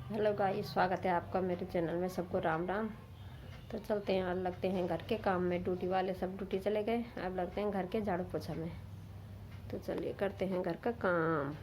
Hello guys, स्वागत है आपका मेरे चैनल में। सबको राम राम। तो चलते हैं, आज लगते हैं घर के काम में। ड्यूटी वाले सब ड्यूटी चले गए, अब लगते हैं घर के झाड़ू पोछा में। तो चलिए करते हैं घर का काम।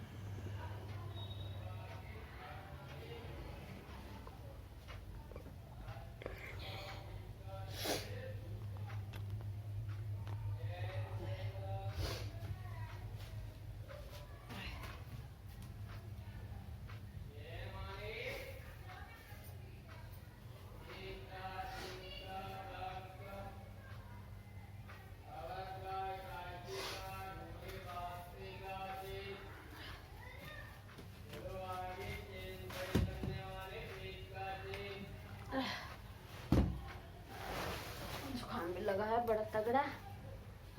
जुकाम भी लगा है बड़ा तगड़ा,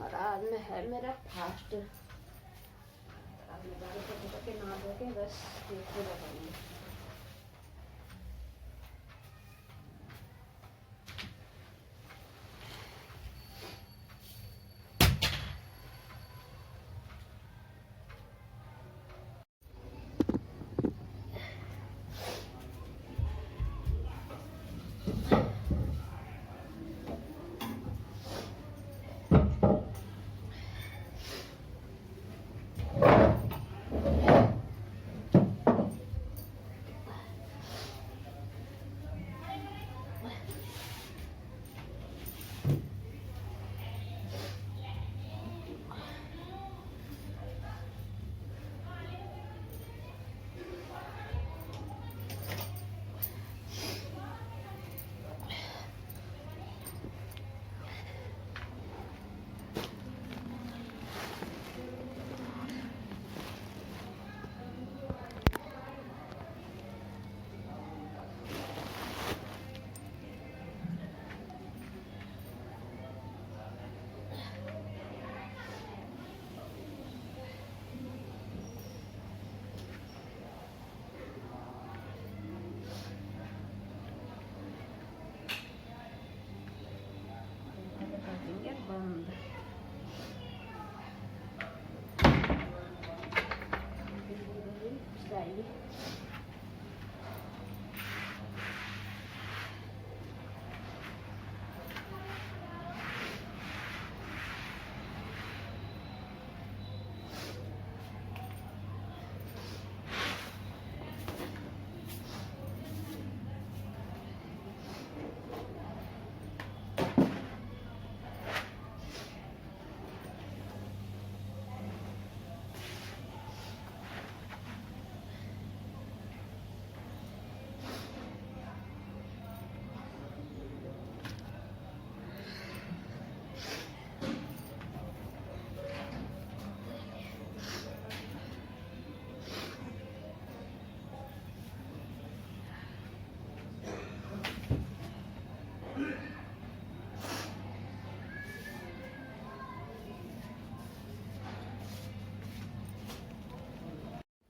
और आज में है मेरा फास्ट। अब मैं के नहा धो के बस पूजा करूँगी। बंद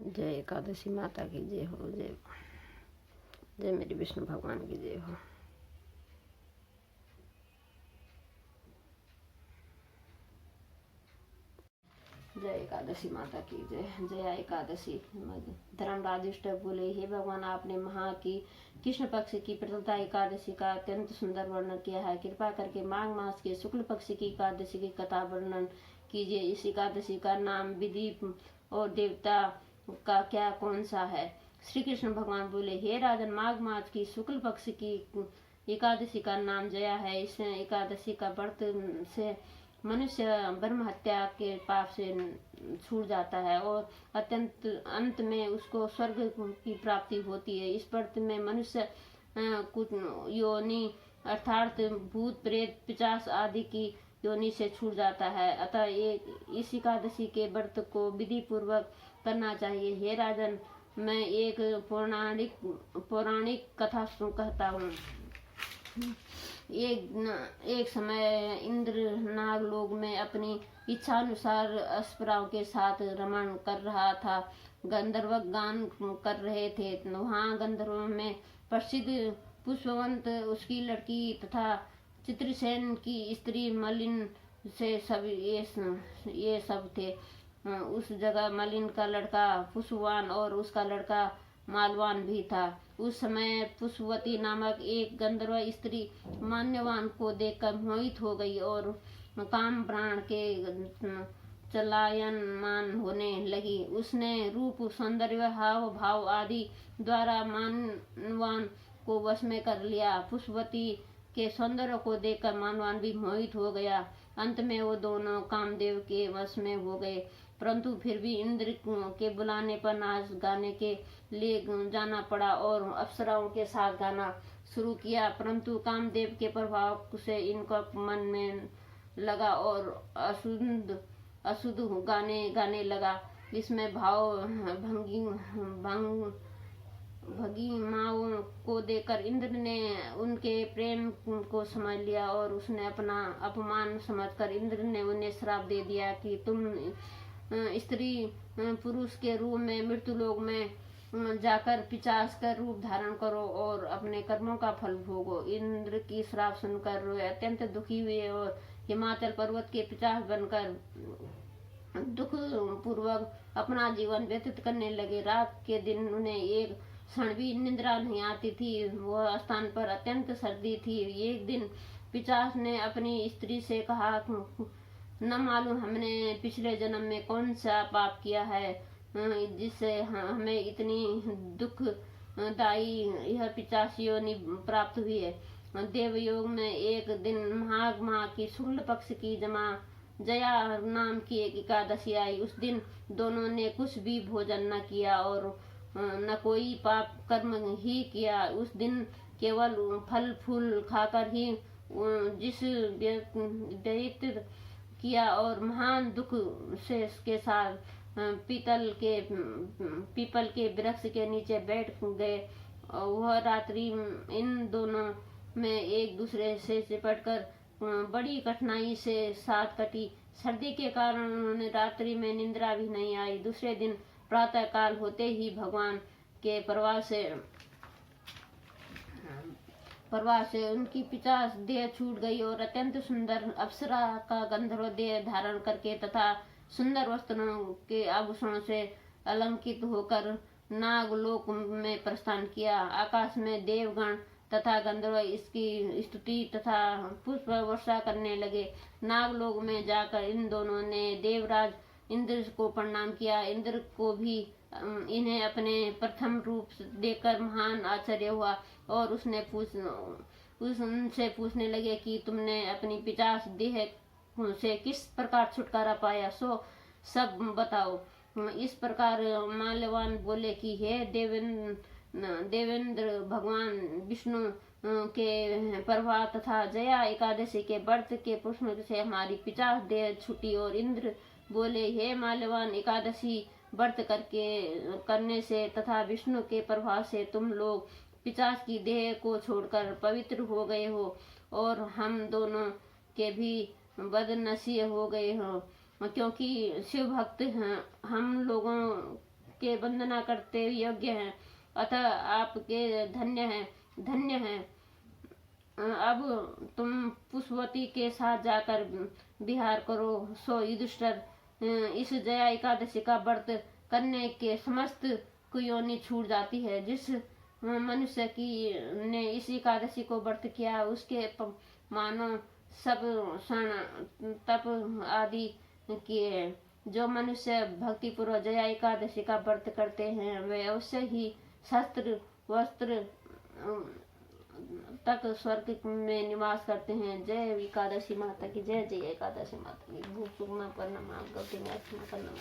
जय एकादशी माता की जय हो। जय जय मेरी विष्णु भगवान की जय हो। जय एकादशी माता की जय। जय एकादशी। धर्मराज बोले, हे भगवान, आपने महा की कृष्ण पक्ष की प्रतुता एकादशी का अत्यंत सुंदर वर्णन किया है। कृपा करके माघ मास के शुक्ल पक्ष की एकादशी की कथा वर्णन कीजिए। इस एकादशी का नाम, विधि और देवता का क्या कौन सा है? श्री कृष्ण भगवान बोले, हे राजन, माघ मास की शुक्ल पक्ष की एकादशी का नाम जया है। इस एकादशी का व्रत से मनुष्य ब्रह्म हत्या के पाप से छूट जाता है और अत्यंत अंत में उसको स्वर्ग की प्राप्ति होती है। इस व्रत में मनुष्य कुछ योनि अर्थात भूत प्रेत पिशाच आदि की योनि से छूट जाता है। अतः इस एकादशी के व्रत को विधि पूर्वक करना चाहिए। हे राजन, मैं एक पौराणिक कथा कहता हूँ। एक समय इंद्र नागलोक में अपनी इच्छा अनुसार अप्सराओं के साथ रमण कर रहा था। गंधर्व गान कर रहे थे। वहाँ गंधर्वों में प्रसिद्ध पुष्पवंत, उसकी लड़की तथा चित्रसेन की स्त्री मलिन से सब ये सब थे। उस जगह मलिन का लड़का पुष्पवान और उसका लड़का मालवान भी था। उस समय पुष्पवती नामक एक गंधर्व स्त्री माल्यवान को देखकर मोहित हो गई और काम प्राण के चलायमान होने लगी। उसने रूप, सौंदर्य, हाव भाव आदि द्वारा मानवान को वश में कर लिया। पुष्पवती के सौंदर्य को देखकर मानवान भी मोहित हो गया। अंत में वो दोनों कामदेव के वश में हो गए, परंतु फिर भी इंद्र के बुलाने पर नाच गाने के लिए जाना पड़ा और अप्सराओं के साथ गाना शुरू किया। परंतु कामदेव के प्रभाव से इनका मन में लगा और अशुद्ध गाने लगा। इसमें भाव भंगिमाओं को देखकर इंद्र ने उनके प्रेम को समझ लिया और उसने अपना अपमान समझकर इंद्र ने उन्हें श्राप दे दिया कि तुम स्त्री पुरुष के रूप में मृत्युलोक में जाकर पिशाच का रूप धारण करो और अपने कर्मों का फल भोगो। इंद्र की श्राप सुनकर वे अत्यंत दुखी हुए और हिमाचल पर्वत के पिशाच बनकर दुख पूर्वक अपना जीवन व्यतीत करने लगे। रात के दिन उन्हें एक क्षण भी निद्रा नहीं आती थी। वह स्थान पर अत्यंत सर्दी थी। एक दिन पिशाच ने अपनी स्त्री से कहा, न मालूम हमने पिछले जन्म में कौन सा पाप किया है जिससे हमें इतनी दुखदायी यह पिशाच योनि प्राप्त हुई है। देवयोग में एक दिन माघ माह की शुक्ल पक्ष की जया नाम की एक एकादशी आई। उस दिन दोनों ने कुछ भी भोजन न किया और न कोई पाप कर्म ही किया। उस दिन केवल फल फूल खाकर ही जिस व्यतीत किया और महान दुख से के साथ पीपल के वृक्ष के नीचे बैठ गए। वह रात्रि इन दोनों में एक दूसरे से चिपटकर बड़ी कठिनाई से साथ कटी। सर्दी के कारण उन्हें रात्रि में निद्रा भी नहीं आई। दूसरे दिन प्रातः काल होते ही भगवान के प्रवाह से उनकी पिशाच देह छूट गई और अत्यंत सुंदर अप्सरा का गंधर्व देह धारण करके तथा सुंदर वस्त्रों के आभूषणों से अलंकृत होकर नागलोक में प्रस्थान किया। आकाश में देवगण तथा गंधर्व इसकी स्तुति तथा पुष्प वर्षा करने लगे। नागलोक में जाकर इन दोनों ने देवराज इंद्र को प्रणाम किया। इंद्र को भी इन्हें अपने प्रथम रूप देखकर महान आश्चर्य हुआ और उनसे पूछने लगे कि तुमने अपनी पिशाच देह से किस प्रकार छुटकारा पाया, सो सब बताओ। इस प्रकार माल्यवान बोले कि हे देवेंद्र, भगवान विष्णु के प्रभाव तथा जया एकादशी के व्रत के पुष्प से हमारी पिशाच देह छूटी। और इंद्र बोले, हे माल्यवान, एकादशी व्रत करने से तथा विष्णु के प्रभाव से तुम लोग पिशाच की देह को छोड़कर पवित्र हो गए हो और हम दोनों के भी बदनसीब हो गए हो, क्योंकि शिव भक्त हैं, हम लोगों के वंदना करते योग्य हैं, अतः आपके धन्य हैं। अब तुम पुष्पवती के साथ जाकर विहार करो। सो युधिष्ठिर, इस जया एकादशी का व्रत करने के समस्त कुयोनि छूट जाती है। जिस मनुष्य की ने इस एकादशी को व्रत किया उसके मानो सब क्षण तप आदि किए। जो मनुष्य भक्ति पूर्वक जया एकादशी का व्रत करते हैं वे अवश्य ही शस्त्र वस्त्र तक स्वर्ग में निवास करते हैं। जय एकादशी माता की जय। जय एकादशी माता की। भूख सुखमा प्रणाम गौती प्रणाम।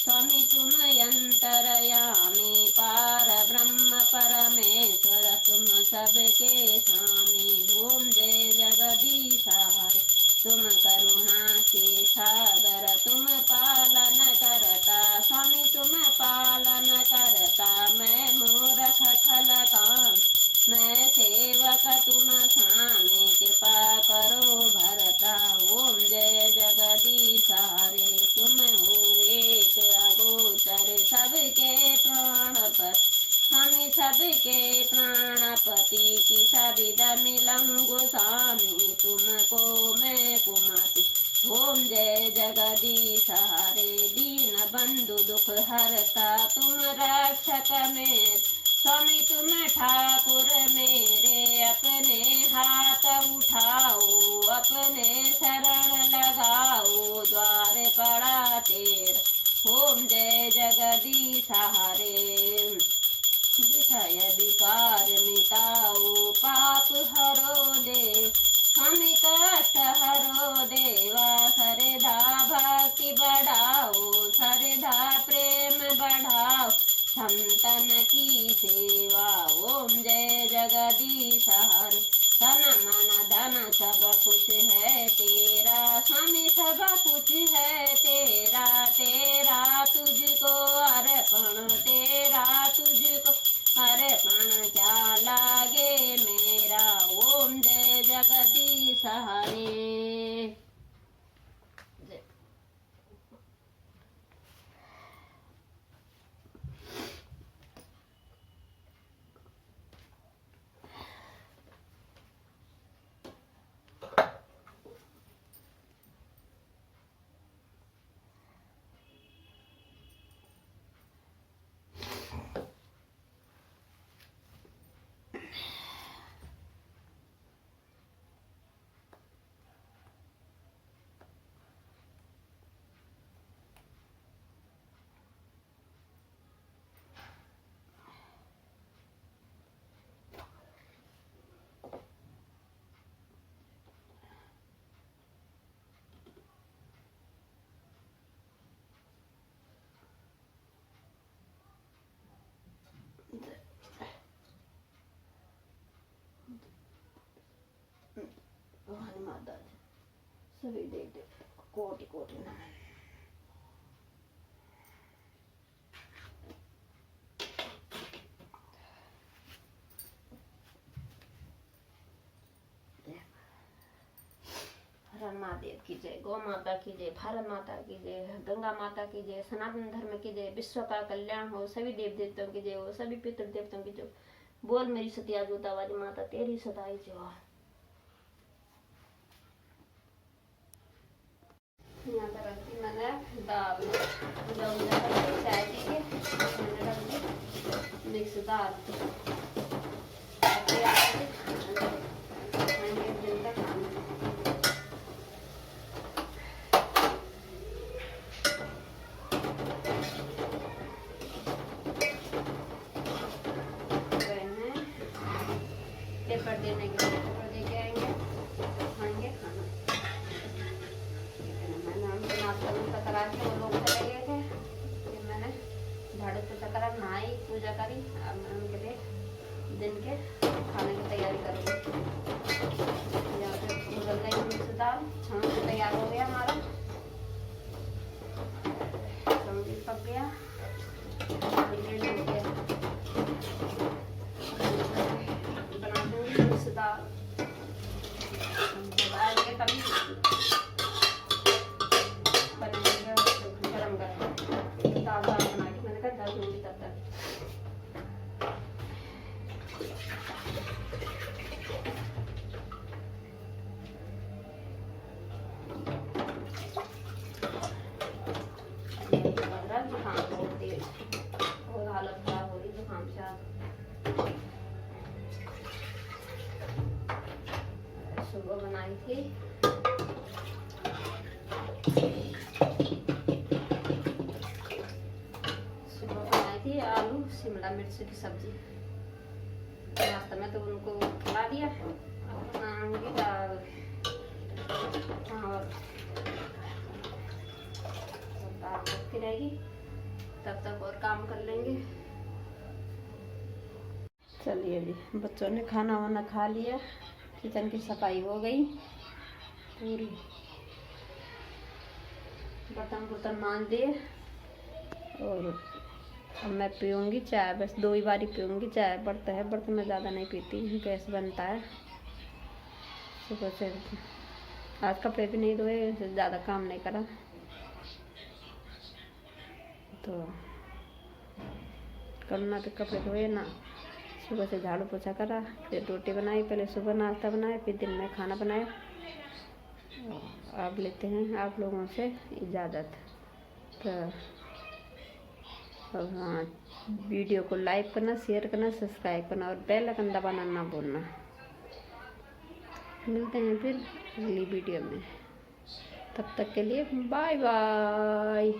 स्वामी तुम अंतरयामी पार ब्रह्म परमेश्वर तुम सबके स्वामी। ओम जय जगदीश हरे तुम करुणा के सागर तुम पालन करता स्वामी तुम पालन करता। मैं मूर्ख खल काम मैं सेवक तुम स्वामी कृपा करो भरता। ओम जय जगदीश हरे तुम हो एक अगोचर सबके प्राणपति स्वामी सबके प्राणपति की सविद मिलंगु स्वामी तुमको मैं कुमति। ओम जय जगदीश हरे दीन बंधु दुख हरता तुम रक्षक मेरे स्वामी तुम ठाकुर मेरे। अपने हाथ उठाओ अपने शरण लगाओ द्वार पड़ा तेरा। ओम जय जगदीश हरे विषय विकार मिटाओ पाप हरो देव स्वामी कष्ट हरो देवा। श्रद्धा भक्ति बढ़ाओ श्रद्धा प्रेम बढ़ाओ संतन की सेवा। ओम जय जगदीश हरे तन मन धन सब कुछ है तेरा स्वामी सब कुछ है तेरा। तेरा तुझको अर्पण तेरा तुझको अर्पण क्या लागे मेरा। ओम जय जगदीश हरे। माता सभी देव देवता कोटि कोटि नमन। हर महादेव की जय, गौ माता की जय, भारत माता की जय, गंगा माता की जय, सनातन धर्म की जय, विश्व का कल्याण हो, सभी देव देवताओं की जय हो, सभी पितृ देवताओं की जय। बोल मेरी सतिया जोता वाली माता तेरी सदाई जय हो। यहाँ पर रखती मैंने दाल चाय पीके मैंने रख दी मिक्स दाल दिन का खाना। पेपर देने के लिए पेपर दे के आएंगे खाएंगे खाना। नाश्ता करा के वो लोग चले गए थे फिर मैंने झाड़ू पोछा करा नहाई पूजा करी। अब मैं उनके लिए दिन के खाने की तैयारी करूँगी। यहाँ पे उबल गई मिक्स दाल छान से तैयार हो गया हमारा। सब्जी पक गया बना दूंगी मिक्स दाल बनाएंगे तभी बनेंगे गरम गरम दाल बना के मैंने कहा 10 मिनट तब तक। जुकाम बहुत तेज और हालत खराब हो रही जुकाम से। सुबह बनाई थी आलू शिमला मिर्च की सब्जी। नाश्ता में तो उनको खिला दिया। अब बनाऊंगी दाल और दाल पकती रहेगी। तब तक और काम कर लेंगे। चलिए जी, बच्चों ने खाना वाना खा लिया, किचन की सफाई हो गई पूरी, बर्तन बुर्तन मांज दिए। और अब मैं पीऊँगी चाय, बस 2 ही बारी पीऊँगी चाय। बढ़ता है बर्तन में ज़्यादा नहीं पीती, गैस बनता है। सुबह से आज कपड़े भी नहीं धोए, ज़्यादा काम नहीं करा, तो करना तो कपड़े धोए ना। सुबह से झाड़ू पोछा करा, फिर रोटी बनाई, पहले सुबह नाश्ता बनाया, फिर दिन में खाना बनाया। अब लेते हैं आप लोगों से इजाज़त। तो हाँ, वीडियो को लाइक करना, शेयर करना, सब्सक्राइब करना और बेल आइकन दबाना ना भूलना। मिलते हैं फिर अगली वीडियो में, तब तक के लिए बाय बाय।